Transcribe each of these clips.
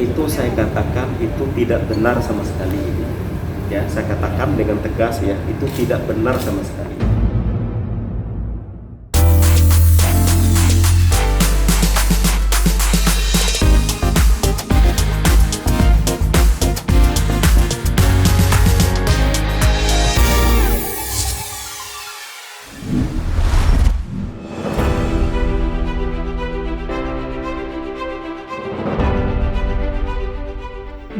Itu saya katakan itu tidak benar sama sekali ini. Ya, saya katakan dengan tegas ya, itu tidak benar sama sekali.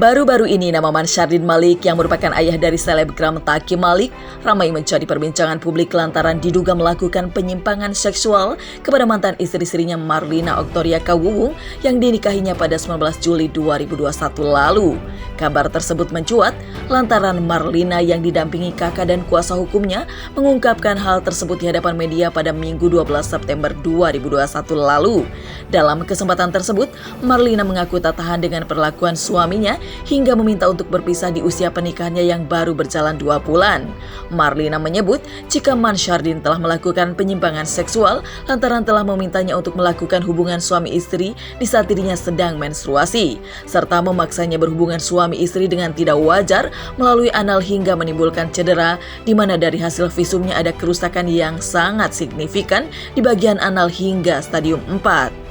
Baru-baru ini nama Mansyardin Malik yang merupakan ayah dari selebgram Taki Malik ramai menjadi perbincangan publik lantaran diduga melakukan penyimpangan seksual kepada mantan istri-istrinya Marlina Oktoria Kawuwung yang dinikahinya pada 19 Juli 2021 lalu. Kabar tersebut mencuat lantaran Marlina yang didampingi kakak dan kuasa hukumnya mengungkapkan hal tersebut di hadapan media pada Minggu 12 September 2021 lalu. Dalam kesempatan tersebut, Marlina mengaku tak tahan dengan perlakuan suaminya hingga meminta untuk berpisah di usia pernikahannya yang baru berjalan 2 bulan. Marlina menyebut jika Mansyardin telah melakukan penyimpangan seksual lantaran telah memintanya untuk melakukan hubungan suami istri di saat dirinya sedang menstruasi, serta memaksanya berhubungan suami istri dengan tidak wajar melalui anal hingga menimbulkan cedera, di mana dari hasil visumnya ada kerusakan yang sangat signifikan di bagian anal hingga stadium 4.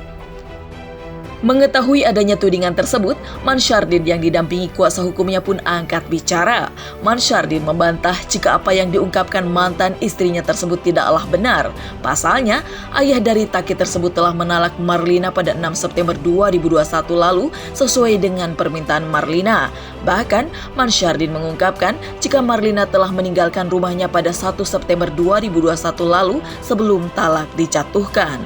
Mengetahui adanya tudingan tersebut, Mansyardin yang didampingi kuasa hukumnya pun angkat bicara. Mansyardin membantah jika apa yang diungkapkan mantan istrinya tersebut tidaklah benar. Pasalnya, ayah dari Taki tersebut telah menalak Marlina pada 6 September 2021 lalu sesuai dengan permintaan Marlina. Bahkan, Mansyardin mengungkapkan jika Marlina telah meninggalkan rumahnya pada 1 September 2021 lalu sebelum talak dijatuhkan.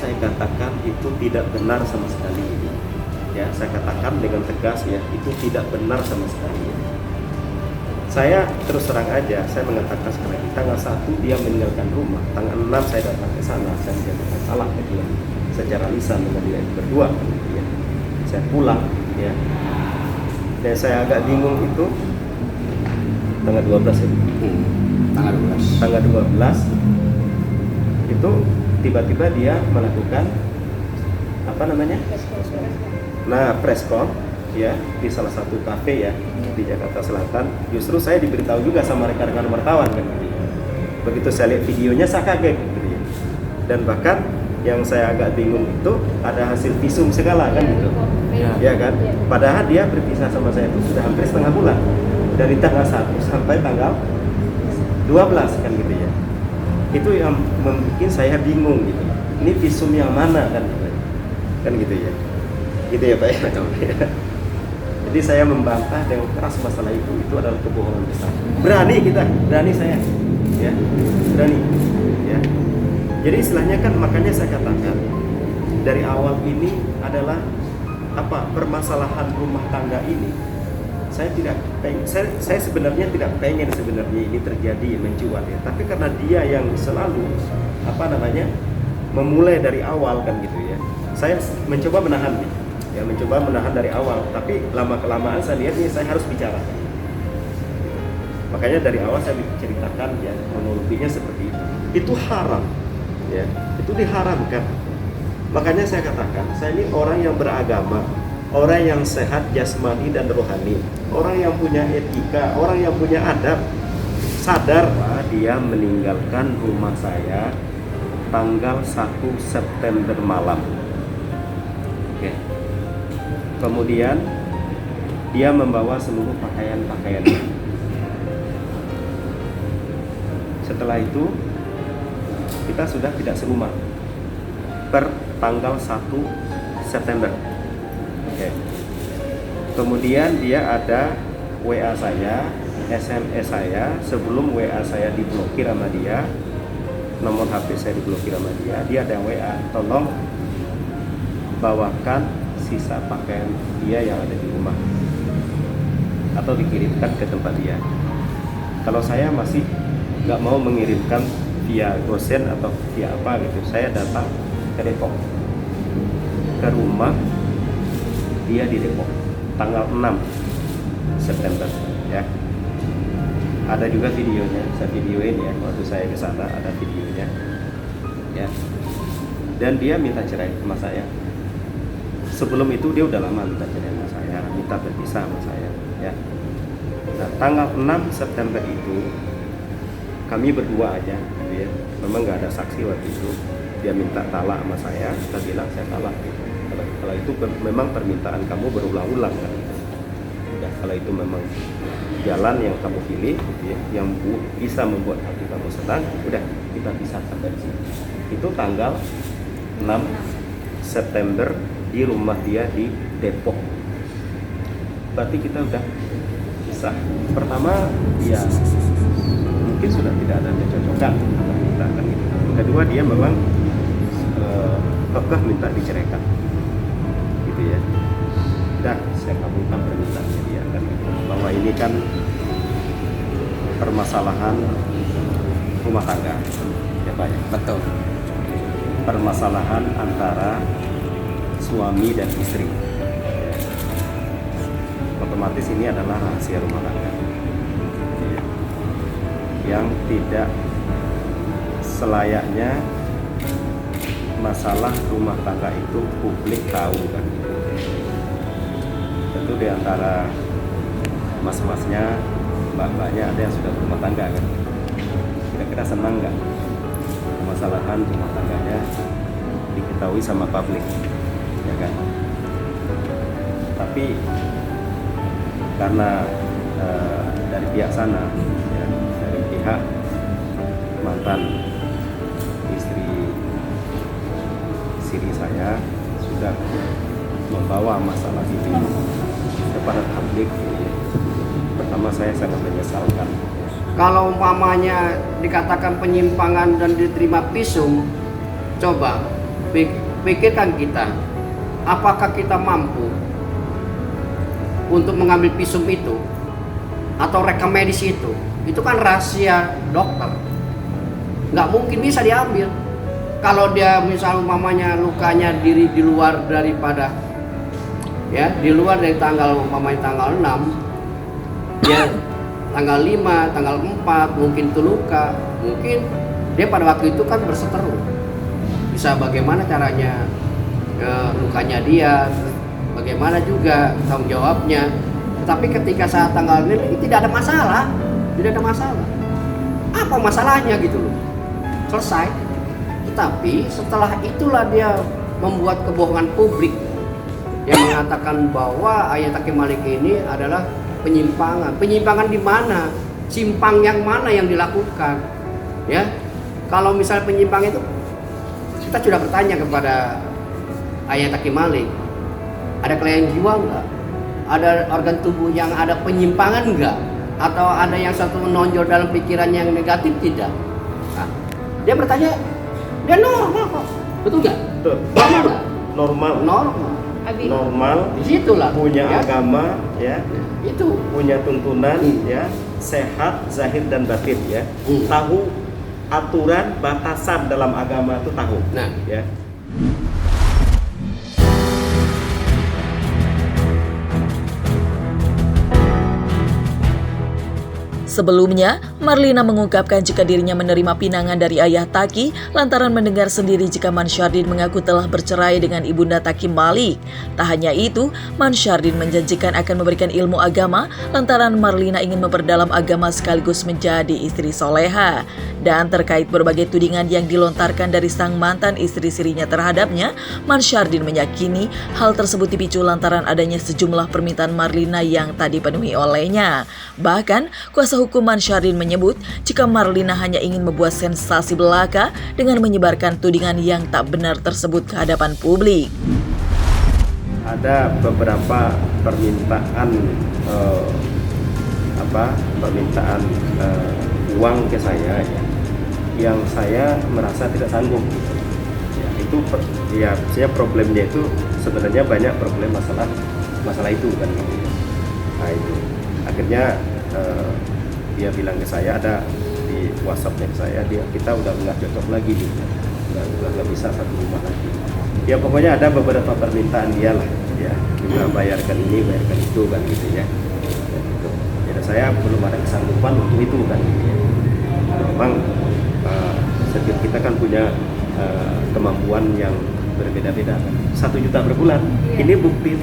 Saya katakan itu tidak benar sama sekali ini. Ya, saya katakan dengan tegas ya, itu tidak benar sama sekali. Saya terus terang aja, saya mengatakan sekali lagi, tanggal 1 dia meninggalkan rumah, tanggal 6 saya datang ke sana, saya menjatuhkan salah ke dia secara lisan dengan dia berdua, ya. Saya pulang, ya. Dan saya agak bingung itu tanggal 12 ya. Tanggal 12 itu tiba-tiba dia melakukan preskon ya di salah satu kafe ya di Jakarta Selatan. Justru saya diberitahu juga sama rekan-rekan wartawan kan. Begitu saya lihat videonya saya kaget gitu ya. Dan bahkan yang saya agak bingung itu ada hasil visum segala kan gitu. Ya kan? Padahal dia berpisah sama saya itu sudah hampir setengah bulan. Dari tanggal 1 sampai tanggal 12 kan gitu ya. Itu yang membuat saya bingung gitu. Ini visum yang mana kan gitu ya. Gitu ya Pak ya. Jadi saya membantah dengan keras masalah itu adalah kebohongan besar. Berani saya. Ya. Berani. Ya. Jadi istilahnya kan makanya saya katakan dari awal ini adalah permasalahan rumah tangga ini. Saya sebenarnya tidak pengen sebenarnya ini terjadi mencuat ya, tapi karena dia yang selalu memulai dari awal kan gitu ya. Saya mencoba menahan dari awal, tapi lama kelamaan saya lihat ini saya harus bicara. Makanya dari awal saya ceritakan ya kronologinya seperti itu. Itu haram, ya, itu diharamkan. Makanya saya katakan saya ini orang yang beragama, orang yang sehat jasmani dan rohani, orang yang punya etika, orang yang punya adab. Sadar Pak, dia meninggalkan rumah saya tanggal 1 September malam. Oke. Kemudian dia membawa seluruh pakaian-pakaiannya. Setelah itu kita sudah tidak serumah per tanggal 1 September. Oke. Kemudian dia ada WA saya, SMS saya, sebelum WA saya diblokir sama dia, nomor HP saya diblokir sama dia ada WA, tolong bawakan sisa pakaian dia yang ada di rumah atau dikirimkan ke tempat dia. Kalau saya masih nggak mau mengirimkan via GoSend atau via apa gitu, saya datang ke Depok, ke rumah dia di Depok tanggal 6 September ya. Ada juga videonya, saya videoin ya waktu saya ke sana, ada videonya ya. Dan dia minta cerai sama saya. sebelum itu dia udah lama minta cerai sama saya, minta berpisah sama saya ya. Nah, tanggal 6 September itu kami berdua aja gitu ya. Memang nggak ada saksi waktu itu. Dia minta talak sama saya bilang saya talak gitu. Kalau itu memang permintaan kamu berulang-ulang kan gitu. Udah, kalau itu memang jalan yang kamu pilih gitu ya, yang bisa membuat hati kamu senang, udah kita pisahkan dari sini. Itu tanggal 6 September di rumah dia di Depok. Berarti kita udah pisah. Pertama ya mungkin sudah tidak ada kecocokan antara kita kan gitu. Kedua dia memang kekeh minta diceraikan gitu ya. Udah saya kabulkan permintaannya dia kan gitu. Bahwa ini kan permasalahan rumah tangga ya Pak ya. Betul. Permasalahan antara suami dan istri ya. Otomatis ini adalah rahasia rumah tangga ya. Yang tidak selayaknya masalah rumah tangga itu publik tahu kan. Tentu di antara mas-masnya, mbak-mbaknya ada yang sudah berumah tangga kan. Kira-kira senang nggak permasalahan rumah tangganya diketahui sama publik, ya kan? Tapi karena dari pihak sana, ya, dari pihak mantan istri saya sudah membawa masalah ini kepada publik. Pertama saya sangat menyesalkan. Kalau umpamanya dikatakan penyimpangan dan diterima visum, coba pikirkan kita, apakah kita mampu untuk mengambil visum itu atau rekam medis itu? Itu kan rahasia dokter, nggak mungkin bisa diambil. Kalau dia misal umpamanya lukanya di luar daripada ya, di luar dari tanggal umpamanya tanggal 6 ya, tanggal 5, tanggal 4 mungkin itu luka, mungkin dia pada waktu itu kan berseteru. Bisa bagaimana caranya lukanya dia, bagaimana juga tanggung jawabnya. Tetapi ketika saat tanggal ini tidak ada masalah, tidak ada masalah. Apa masalahnya gitu loh? Selesai. Tetapi setelah itulah dia membuat kebohongan publik yang mengatakan bahwa Ayah Taki Malik ini adalah penyimpangan. Penyimpangan di mana? Simpang yang mana yang dilakukan? Ya, kalau misalnya penyimpangan itu, kita sudah bertanya kepada Ayah Taki Malik, ada kelainan jiwa enggak? Ada organ tubuh yang ada penyimpangan enggak? Atau ada yang satu menonjol dalam pikiran yang negatif tidak? Nah, dia bertanya, dia normal kok, betul nggak? Betul. Normal. Normal. Disitulah. Punya ya? agama, ya. Itu. Punya tuntunan, ya. Sehat, zahir dan batin, ya. Tahu aturan, batasan dalam agama itu tahu. Nah, ya. Sebelumnya, Marlina mengungkapkan jika dirinya menerima pinangan dari ayah Taki lantaran mendengar sendiri jika Mansyardin mengaku telah bercerai dengan ibunda Taki Malik. Tak hanya itu, Mansyardin menjanjikan akan memberikan ilmu agama lantaran Marlina ingin memperdalam agama sekaligus menjadi istri soleha. Dan terkait berbagai tudingan yang dilontarkan dari sang mantan istri sirinya terhadapnya, Mansyardin meyakini hal tersebut dipicu lantaran adanya sejumlah permintaan Marlina yang tak dipenuhi olehnya. Bahkan, kuasa hukum Mansyardin menyebut jika Marlina hanya ingin membuat sensasi belaka dengan menyebarkan tudingan yang tak benar tersebut ke hadapan publik. Ada beberapa permintaan uang ke saya ya, yang saya merasa tidak sanggup. Ya, itu saya problemnya itu sebenarnya banyak problem masalah itu kan. Nah itu akhirnya dia bilang ke saya, ada di WhatsAppnya ke saya, kita udah nggak cocok lagi gitu, nggak bisa satu rumah lagi. Ya pokoknya ada beberapa permintaan dia lah, ya juga bayarkan ini, bayarkan itu kan gitu ya. Gitu. Jadi saya belum ada kesanggupan untuk itu kan gitu ya. Memang setiap kita kan punya kemampuan yang berbeda-beda. 1 juta per bulan. Ini bukti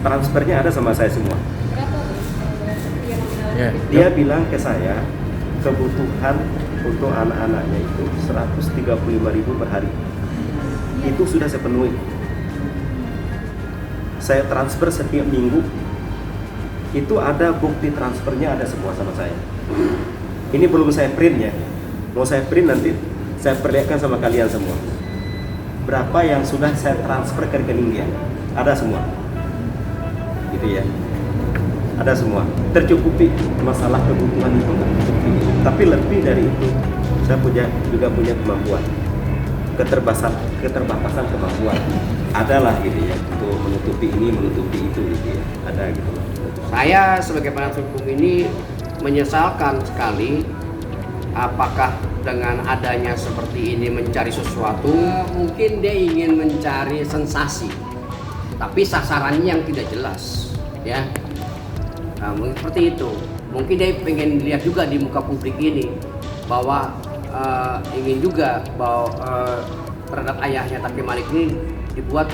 transfernya ada sama saya semua. Dia bilang ke saya kebutuhan untuk anak-anaknya itu 135.000 per hari. Itu sudah saya penuhi. Saya transfer setiap minggu. Itu ada bukti transfernya, ada semua sama saya. Ini belum saya print ya. Mau saya print nanti saya perlihatkan sama kalian semua. Berapa yang sudah saya transfer ke rekening dia. Ada semua. Gitu ya. Ada semua. Tercukupi masalah kebutuhan itu tercukupi. Tapi lebih dari itu, saya juga punya kemampuan. Keterbatasan kemampuan. Adalah gitu ya. Untuk menutupi ini, menutupi itu gitu ya. Ada gitu loh. Saya sebagai penasihat hukum ini menyesalkan sekali apakah dengan adanya seperti ini mencari sesuatu, mungkin dia ingin mencari sensasi, tapi sasarannya yang tidak jelas, ya. Nah, mungkin seperti itu. Mungkin dia ingin lihat juga di muka publik ini bahwa ingin juga bahwa terhadap ayahnya Taqi Malik ini dibuat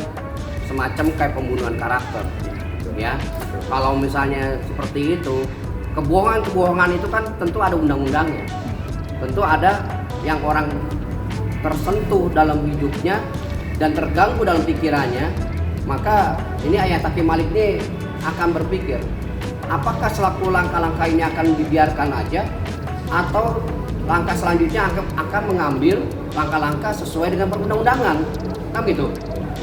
semacam kayak pembunuhan karakter, ya. Kalau misalnya seperti itu, kebohongan itu kan tentu ada undang-undangnya. Tentu ada yang orang tersentuh dalam hidupnya dan terganggu dalam pikirannya, maka ini ayah Taqi Malik ini akan berpikir, apakah selaku langkah-langkah ini akan dibiarkan aja, atau langkah selanjutnya akan mengambil langkah-langkah sesuai dengan perundang-undangan, kan gitu.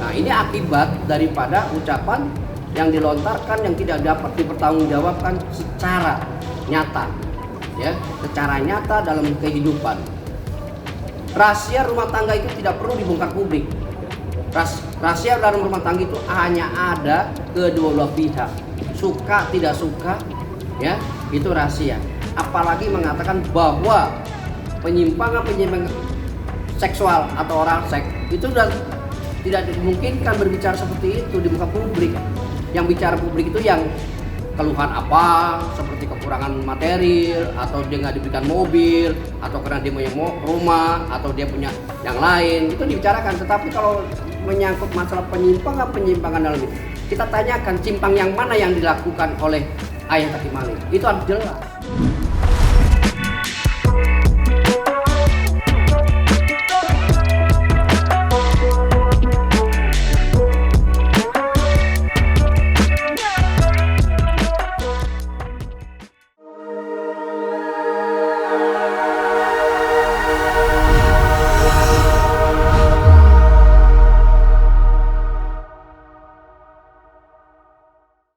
Nah, ini akibat daripada ucapan yang dilontarkan yang tidak dapat dipertanggungjawabkan secara nyata, ya, secara nyata dalam kehidupan. Rahasia rumah tangga itu tidak perlu dibongkar publik. Rahasia dalam rumah tangga itu hanya ada kedua belah pihak, suka tidak suka, ya, itu rahasia. Apalagi mengatakan bahwa penyimpangan seksual atau oral seks itu sudah tidak dimungkinkan berbicara seperti itu di muka publik. Yang bicara publik itu yang keluhan apa, seperti kekurangan material, atau dia nggak diberikan mobil, atau karena dia punya rumah, atau dia punya yang lain, itu dibicarakan. Tetapi kalau menyangkut masalah penyimpangan dalam itu, kita tanyakan simpang yang mana yang dilakukan oleh ayah Taqi Malik, itu harus jelas.